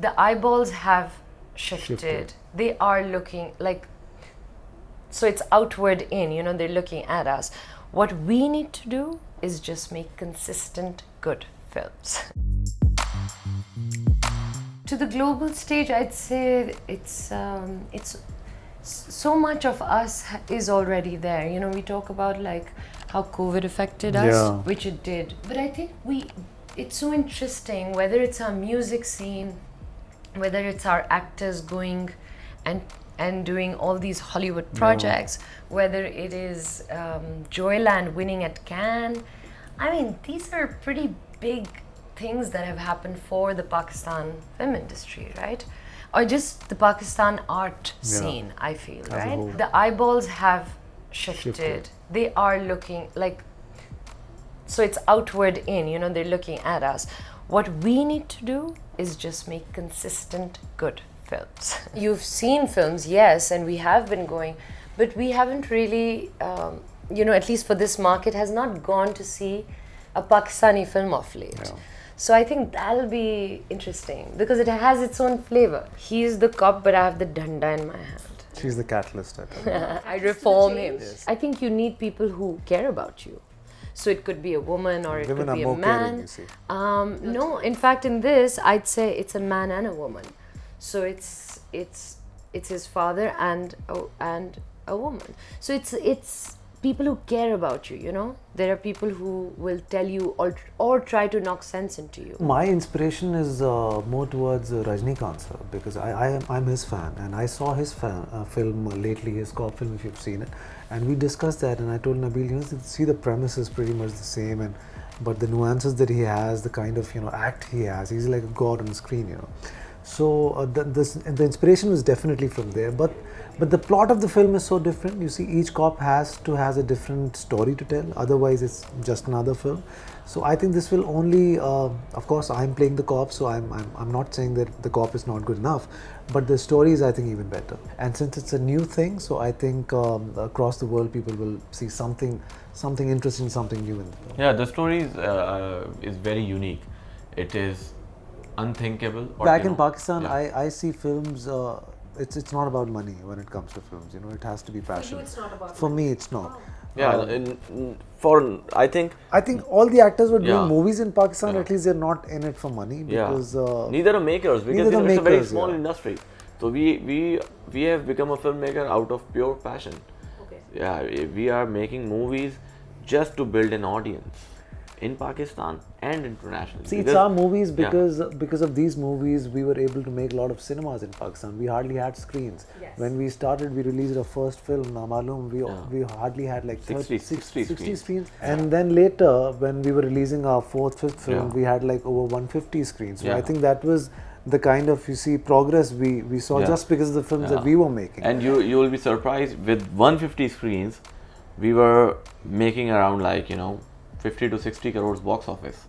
the eyeballs have shifted. They are looking like, so it's outward in, you know, they're looking at us. What we need to do is just make consistent good films. To the global stage, I'd say it's so much of us is already there. You know, we talk about like how COVID affected us, which it did. But I think it's so interesting, whether it's our music scene, whether it's our actors going and doing all these Hollywood projects, whether it is Joyland winning at Cannes. I mean, these are pretty big things that have happened for the Pakistan film industry, right? Or just the Pakistan art scene, I feel, right? The eyeballs have shifted. They are looking like, so it's outward in, you know, they're looking at us. What we need to do is just make consistent good films. You've seen films, yes, and we have been going, but we haven't really, you know, at least for this market, has not gone to see a Pakistani film of late. So I think that'll be interesting because it has its own flavor. He's the cop, but I have the danda in my hand. She's the catalyst. I reform him. Yes. I think you need people who care about you. So it could be a woman or it could be a man. Caring, you see. No, in fact, in this, I'd say it's a man and a woman. So it's his father and a woman. So it's people who care about you, you know. There are people who will tell you or try to knock sense into you. My inspiration is more towards Rajnikant sir, because I'm his fan, and I saw his film lately, his cop film, if you've seen it, and we discussed that, and I told Nabil, you know, see, the premise is pretty much the same, but the nuances that he has, the kind of, you know, act he has, he's like a god on screen, you know. So the inspiration was definitely from there, but the plot of the film is so different. You see, each cop has a different story to tell. Otherwise, it's just another film. So I think this will only, of course, I'm playing the cop, so I'm not saying that the cop is not good enough, but the story is, I think, even better. And since it's a new thing, so I think across the world people will see something interesting, something new in the film. Yeah, the story is very unique. It is unthinkable. Back in Pakistan, I see films. It's not about money when it comes to films. You know, it has to be passion. For you, it's not about For me, it's not. I think all the actors were doing movies in Pakistan. At least they're not in it for money because neither are makers, because it's a very small industry. So we have become a filmmaker out of pure passion. Okay. Yeah, we are making movies just to build an audience in Pakistan and internationally. See, it's our movies because of these movies we were able to make a lot of cinemas in Pakistan. We hardly had screens. Yes. When we started, we released our first film, Na Maloom, we hardly had like 60 screens. And then later, when we were releasing our fourth, fifth film, we had like over 150 screens. So I think that was the kind of, you see, progress we saw just because of the films that we were making. And you will be surprised, with 150 screens, we were making around, like, you know, 50 to 60 crores box office.